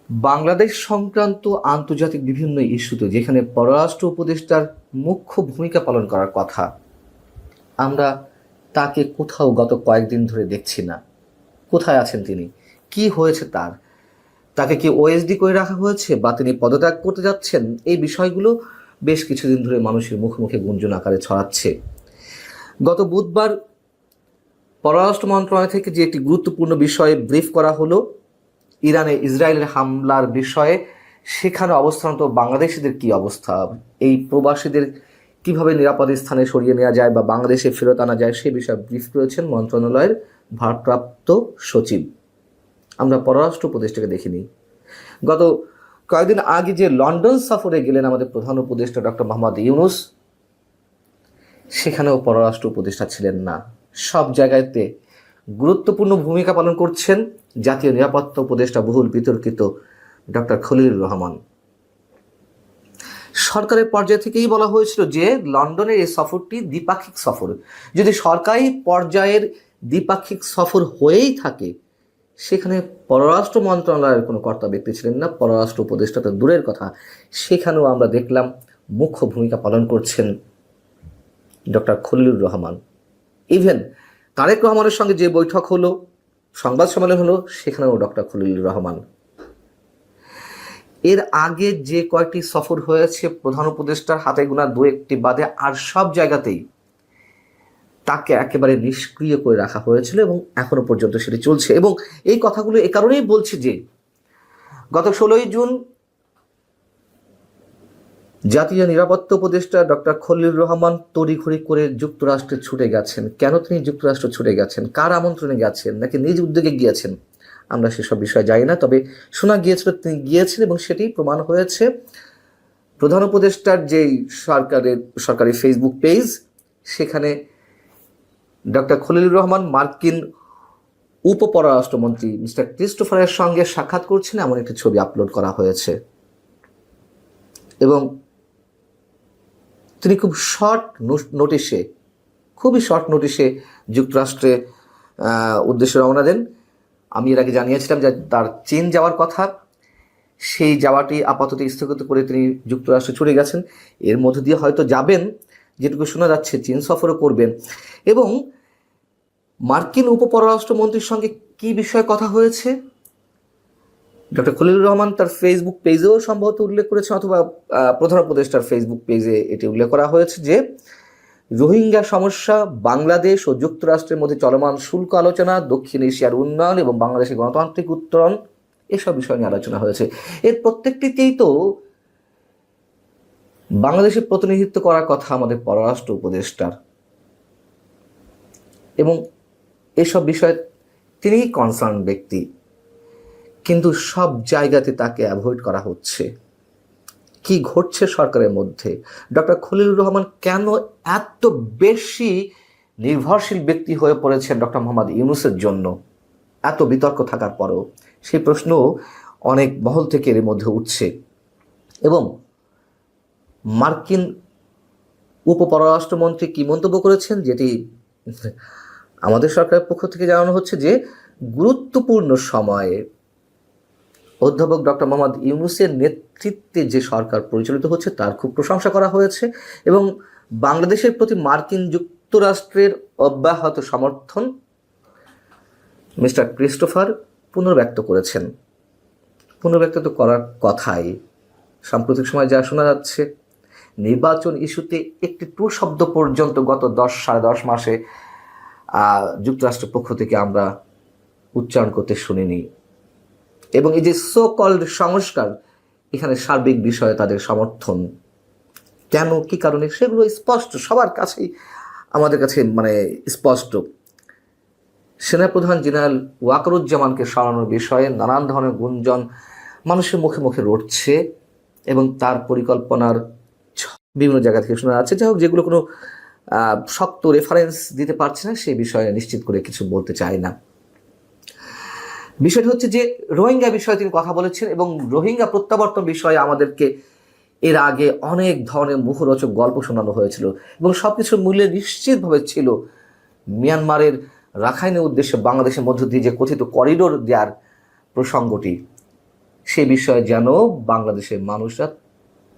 বাংলাদেশ সংক্রান্ত আন্তর্জাতিক বিভিন্ন ইস্যুতে যেখানে পররাষ্ট্র উপদেষ্টার মুখ্য ভূমিকা পালন করার কথা, আমরা তাকে কোথাও গত কয়েকদিন ধরে দেখছি না। কোথায় আছেন তিনি? কি হয়েছে তার? তাকে কি ওএসডি করে রাখা হয়েছে বা তিনি পদত্যাগ করতে যাচ্ছেন? এই বিষয়গুলো বেশ কিছুদিন ধরে মানুষের মুখে মুখে গুঞ্জন আকারে ছড়াচ্ছে। গত বুধবার পররাষ্ট্র মন্ত্রণালয় থেকে যে একটি গুরুত্বপূর্ণ বিষয়ে ব্রিফ করা হলো, ইরানে ইসরায়েলের হামলার বিষয়ে, সেখানে অবস্থানরত বাংলাদেশিদের কি অবস্থা, এই প্রবাসীদের কিভাবে নিরাপদ স্থানে সরিয়ে নেওয়া যায় বা বাংলাদেশে ফেরত আনা যায়, সে বিষয়ে ব্রিফ করেছেন মন্ত্রণালয়ের ভারপ্রাপ্ত সচিব। আমরা পররাষ্ট্র উপদেষ্টাকে দেখিনি। গত কয়েকদিন আগে যে লন্ডন সফরে গেলেন আমাদের প্রধান উপদেষ্টা ডক্টর মোহাম্মদ ইউনুস, সেখানেও পররাষ্ট্র উপদেষ্টা ছিলেন না। সব জায়গাতে গুরুত্বপূর্ণ ভূমিকা পালন করছেন জাতীয় নিরাপত্তা উপদেষ্টা বহুল বিতর্কিত ডক্টর খলিলুর রহমান। সরকারের পর্যায় থেকেই বলা হয়েছিল যে লন্ডনের এই সফরটি দ্বিপাক্ষিক সফর। যদি সরকারি পর্যায়ের দ্বিপাক্ষিক সফর হয়েই থাকে, সেখানে পররাষ্ট্র মন্ত্রণালয়ের কোনো কর্তা ব্যক্তি ছিলেন না, পররাষ্ট্র উপদেষ্টা তো দূরের কথা, সেখানেও আমরা দেখলাম মুখ্য ভূমিকা পালন করছেন ডক্টর খলিলুর রহমান। ইভেন তারেক রহমানের সঙ্গে যে বৈঠক হলো, সংবাদ সম্মেলন হলো, সেখানেও ডক্টর খলিলুর রহমান। এর আগে যে কয়েকটি সফর হয়েছে প্রধান উপদেষ্টার হাতে গোনা দু একটি বাদে আর সব জায়গাতেই তাকে একেবারে নিষ্ক্রিয় করে রাখা হয়েছিল এবং এখনো পর্যন্ত সেটি চলছে। এবং এই কথাগুলো এ কারণেই বলছি যে গত 16ই জুন জাতীয় নিরাপত্তা উপদেষ্টা ডক্টর খলিলুর রহমান তড়িঘড়ি করে যুক্তরাষ্ট্রে ছুটে গেছেন। কেন তিনি যুক্তরাষ্ট্র ছুটে গেছেন? কার আমন্ত্রণে গেছেন? নাকি নিজ উদ্যোগে গিয়েছেন? আমরা সেসব বিষয়ে জানি না, তবে শোনা গিয়েছিল তিনি গিয়েছেন এবং সেটি প্রমাণ হয়েছে প্রধান উপদেষ্টার যেই সরকারি ফেসবুক পেজ, সেখানে ডক্টর খলিলুর রহমান মার্কিন উপপররাষ্ট্রমন্ত্রী মিস্টার ক্রিস্টোফারের সঙ্গে সাক্ষাৎ করছেন এমন একটি ছবি আপলোড করা হয়েছে। এবং তিনি খুবই শর্ট নোটিশে যুক্তরাষ্ট্রে উদ্দেশ্যে রওনা দেন। আমি এর আগে জানিয়েছিলাম যে তার চীন যাওয়ার কথা, সেই যাওয়াটি আপাতত স্থগিত করে তিনি যুক্তরাষ্ট্রে ছুটে গেছেন। এর মধ্য দিয়ে হয়তো যাবেন, যেটুকু শোনা যাচ্ছে চীন সফরও করবেন। এবং মার্কিন উপপররাষ্ট্রমন্ত্রীর সঙ্গে কি বিষয়ে কথা হয়েছে ডক্টর খলিলুর রহমান তার ফেসবুক পেজেও সম্ভবত উল্লেখ করেছেন, অথবা প্রধান উপদেষ্টার ফেসবুক পেজে এটি উল্লেখ করা হয়েছে যে রোহিঙ্গা সমস্যা, বাংলাদেশ ও যুক্তরাষ্ট্রের মধ্যে চলমান শুল্ক আলোচনা, দক্ষিণ এশিয়ার উন্নয়ন এবং বাংলাদেশের গণতান্ত্রিক উত্তরণ, এসব বিষয় নিয়ে আলোচনা হয়েছে। এর প্রত্যেকটিতেই তো বাংলাদেশের প্রতিনিধিত্ব করার কথা আমাদের পররাষ্ট্র উপদেষ্টার, এবং এসব বিষয়ে তিনিই কনসার্ন ব্যক্তি, কিন্তু সব জায়গাতে তাকে অ্যাভয়েড করা হচ্ছে। কি ঘটছে সরকারের মধ্যে? ডক্টর খলিলুর রহমান কেন এত বেশি নির্ভরশীল ব্যক্তি হয়ে পড়েছেন ডক্টর মোহাম্মদ ইউনুসের জন্য এত বিতর্ক থাকার পরেও? সেই প্রশ্ন অনেক মহল থেকে এর মধ্যে উঠছে। এবং মার্কিন উপপররাষ্ট্রমন্ত্রী কি মন্তব্য করেছেন, যেটি আমাদের সরকারের পক্ষ থেকে জানানো হচ্ছে যে গুরুত্বপূর্ণ সময়ে অধ্যাপক ডক্টর মোহাম্মদ ইউনুসের নেতৃত্বে যে সরকার পরিচালিত হচ্ছে তার খুব প্রশংসা করা হয়েছে এবং বাংলাদেশের প্রতি মার্কিন যুক্তরাষ্ট্রের অব্যাহত সমর্থন মিস্টার ক্রিস্টোফার পুনর্ব্যক্ত করেছেন। পুনর্ব্যক্ত তো করার কথাই। সাম্প্রতিক সময় যা শোনা যাচ্ছে, নির্বাচন ইস্যুতে একটি টু শব্দ পর্যন্ত গত 10-10.5 মাসে যুক্তরাষ্ট্রের পক্ষ থেকে আমরা উচ্চারণ করতে শুনিনি। এবং এই যে সো কল্ড সংস্কার, এখানে সার্বিক বিষয়ে তাদের সমর্থন কেন, কি কারণে, সেগুলো স্পষ্ট, সবার কাছেই, আমাদের কাছে স্পষ্ট। সেনাপ্রধান জেনারেল ওয়াকারুজ্জামানকে সরানোর বিষয়ে নানান ধরনের গুঞ্জন মানুষের মুখে মুখে রটছে এবং তার পরিকল্পনার বিভিন্ন জায়গা থেকে শোনা যাচ্ছে। যাই হোক, যেগুলো কোনো শক্ত রেফারেন্স দিতে পারছে না, সেই বিষয়ে নিশ্চিত করে কিছু বলতে চায় না। বিষয়টি হচ্ছে যে রোহিঙ্গা বিষয়ে তিনি কথা বলেছেন এবং রোহিঙ্গা প্রত্যাবর্তন বিষয়ে আমাদেরকে এর আগে অনেক ধরনের মুখরোচক গল্প শোনানো হয়েছিল এবং সবকিছুর মূল্যে নিশ্চিতভাবে ছিল মিয়ানমারের রাখাইনের উদ্দেশ্যে বাংলাদেশের মধ্য দিয়ে যে কথিত করিডোর দেওয়ার প্রসঙ্গটি, সে বিষয়ে যেন বাংলাদেশের মানুষরা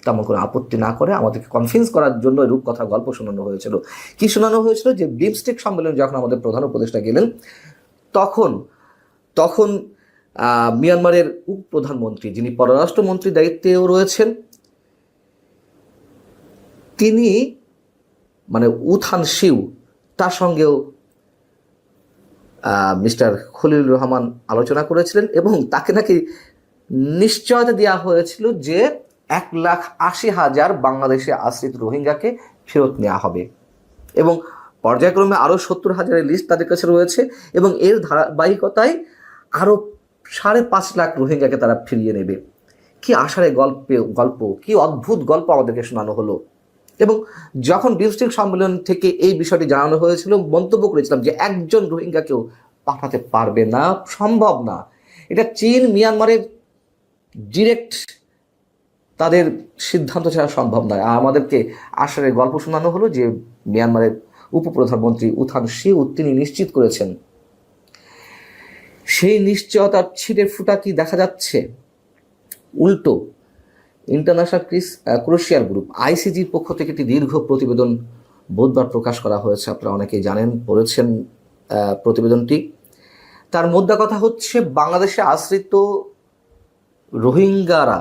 তেমন কোনো আপত্তি না করে। আমাদেরকে কনভিন্স করার জন্য রূপকথা গল্প শোনানো হয়েছিল। কি শোনানো হয়েছিল? যে বিমস্টেক সম্মেলনে যখন আমাদের প্রধান উপদেষ্টা গেলেন, তখন তখন মিয়ানমারের উপপ্রধানমন্ত্রী, যিনি পররাষ্ট্রমন্ত্রীর দায়িত্বেও রয়েছেন, তিনি মানে উথান শিউ, তার সঙ্গেও মিস্টার খলিলুর রহমান আলোচনা করেছিলেন এবং তাকে নাকি নিশ্চয়তা দেওয়া হয়েছিল যে 1,80,000 বাংলাদেশে আশ্রিত রোহিঙ্গাকে ফেরত নেওয়া হবে এবং পর্যায়ক্রমে আরও 70,000-এর লিস্ট তাদের কাছে রয়েছে এবং এর ধারাবাহিকতায় আরও 5.5 লাখ রোহিঙ্গাকে তারা ফিরিয়ে নেবে। কি আষাঢ়ে গল্প, কি অদ্ভুত গল্প আমাদেরকে শোনানো হলো। এবং যখন বিমস্টেক সম্মেলন থেকে এই বিষয়টি জানানো হয়েছিল, মন্তব্য করেছিলাম যে একজন রোহিঙ্গাকেও পাঠাতে পারবে না, সম্ভব না। এটা চীন মিয়ানমারের ডিরেক্ট তাদের সিদ্ধান্ত ছাড়া সম্ভব নয়। আমাদেরকে আষাঢ়ের গল্প শোনানো হলো যে মিয়ানমারের উপপ্রধানমন্ত্রী উথান শিউ তিনি নিশ্চিত করেছেন। সেই নিশ্চয়তার ছিটে ফুটা কি দেখা যাচ্ছে? উল্টো ইন্টারন্যাশনাল ক্রোশিয়াল গ্রুপ আইসিজির পক্ষ থেকে একটি দীর্ঘ প্রতিবেদন বুধবার প্রকাশ করা হয়েছে। আপনারা অনেকেই জানেন, পড়েছেন প্রতিবেদনটি। তার মোদ্দা কথা হচ্ছে, বাংলাদেশে আশ্রিত রোহিঙ্গারা,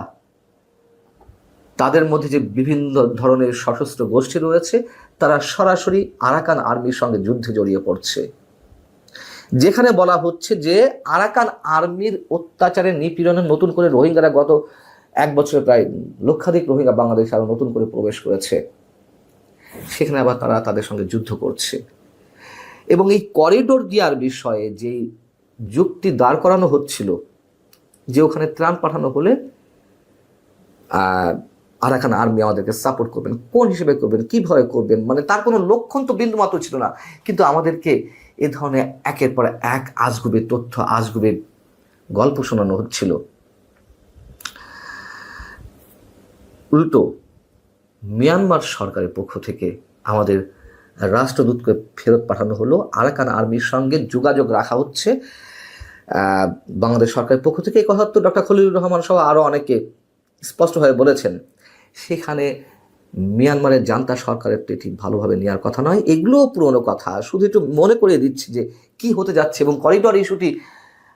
তাদের মধ্যে যে বিভিন্ন ধরনের সশস্ত্র গোষ্ঠী রয়েছে, তারা সরাসরি আরাকান আর্মির সঙ্গে যুদ্ধে জড়িয়ে পড়ছে। যেখানে বলা হচ্ছে যে আরাকান আর্মির অত্যাচারে নিপীড়নে নতুন করে রোহিঙ্গারা গত 1 বছরে প্রায় লক্ষাধিক রোহিঙ্গা বাংলাদেশে আরও নতুন করে প্রবেশ করেছে। সেখানে আবার তারা তাদের সঙ্গে যুদ্ধ করছে। এবং এই করিডোর দেওয়ার বিষয়ে যে যুক্তি দাঁড় করানো হচ্ছিল যে ওখানে ত্রাণ পাঠানো হলে আরাকান আর্মি আমাদেরকে সাপোর্ট করবেন, কোন হিসেবে করবেন, কীভাবে করবেন, মানে তার কোনো লক্ষণ তো বিন্দুমাত্র ছিল না। কিন্তু আমাদেরকে এ ধরনের একের পর এক আজগুবি তথ্য, আজগুবি গল্প শোনানো হচ্ছিল। উল্টো মিয়ানমার সরকারের পক্ষ থেকে আমাদের রাষ্ট্রদূতকে ফেরত পাঠানো হলো, আরাকান আর্মির সঙ্গে যোগাযোগ রাখা হচ্ছে বাংলাদেশ সরকারের পক্ষ থেকে। এই কথা তো ডক্টর খলিলুর রহমান সহ আরও অনেকে স্পষ্টভাবে বলেছেন। সেখানে মিয়ানমারের জান্তা সরকারের তো এটি ভালোভাবে নেওয়ার কথা নয়। এগুলোও পুরনো কথা, শুধু একটু মনে করিয়ে দিচ্ছি যে কি হতে যাচ্ছে। এবং করিডর ইস্যুটি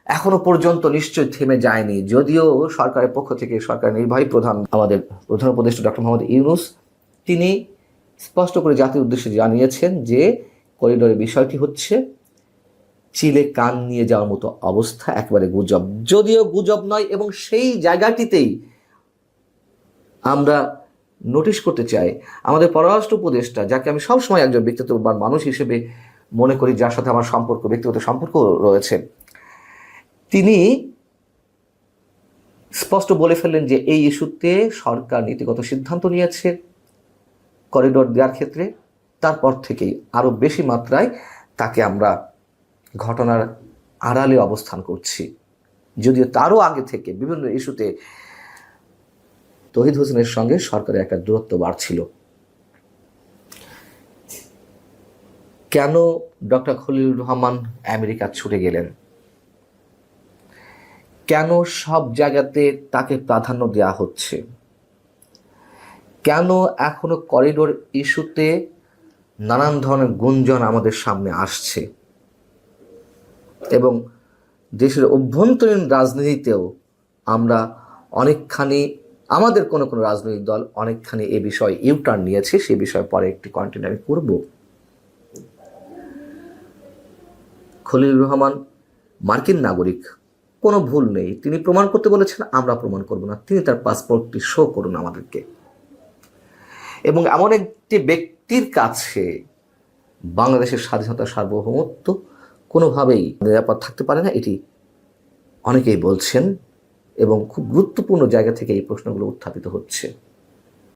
এখনো পর্যন্ত নিশ্চয়ই থেমে যায়নি, যদিও সরকারের পক্ষ থেকে সরকারের নির্বাহী প্রধান, আমাদের প্রধান উপদেষ্টা ডক্টর মোহাম্মদ ইউনূস, তিনি স্পষ্ট করে জাতির উদ্দেশ্যে জানিয়েছেন যে করিডরের বিষয়টি হচ্ছে চিলে কান নিয়ে যাওয়ার মতো অবস্থা, একেবারে গুজব, যদিও গুজব নয়। এবং সেই জায়গাটিতেই আমরা নোটিশ করতে চাই আমাদের পররাষ্ট্র উপদেষ্টা, যাকে আমি সবসময় একজন ব্যক্তিত্ববান মানুষ হিসেবে মনে করি, যার সাথে আমার ব্যক্তিগত সম্পর্ক রয়েছে, তিনি স্পষ্ট বলে ফেললেন যে এই ইস্যুতে সরকার নীতিগত সিদ্ধান্ত নিয়েছে করিডোর দেওয়ার ক্ষেত্রে। তারপর থেকেই আরও বেশি মাত্রায় তাকে আমরা ঘটনার আড়ালে অবস্থান করছি, যদিও তারও আগে থেকে বিভিন্ন ইস্যুতে তৌহিদ হোসেনের সঙ্গে সরকারের একটা দূরত্ব বাড়ছিল। কেন ডক্টর খলিলুর রহমান আমেরিকা ছুটে গেলেন? কেন সব জায়গাতে তাকে প্রাধান্য দেওয়া হচ্ছে? কেন এখনো করিডোর ইস্যুতে নানান ধরনের গুঞ্জন আমাদের সামনে আসছে? এবং দেশের অভ্যন্তরীণ রাজনীতিতেও আমরা অনেকখানি, আমাদের কোনো কোনো রাজনৈতিক দল অনেকখানি এ বিষয়ে ইউটার্ন নিয়েছে। সে বিষয়ে পরে একটি কন্টেন্ট আমি করব। খলিলুর রহমান মার্কিন নাগরিক, কোনো ভুল নেই। তিনি প্রমাণ করতে বলেছেন, আমরা প্রমাণ করব না। তিনি তার পাসপোর্টটি শো করুন আমাদেরকে। এবং এমন একটি ব্যক্তির কাছে বাংলাদেশের স্বাধীনতা, সার্বভৌমত্ব কোনোভাবেই নিরাপদ থাকতে পারে না, এটি অনেকেই বলছেন এবং খুব গুরুত্বপূর্ণ জায়গা থেকে এই প্রশ্নগুলো উত্থাপিত হচ্ছে।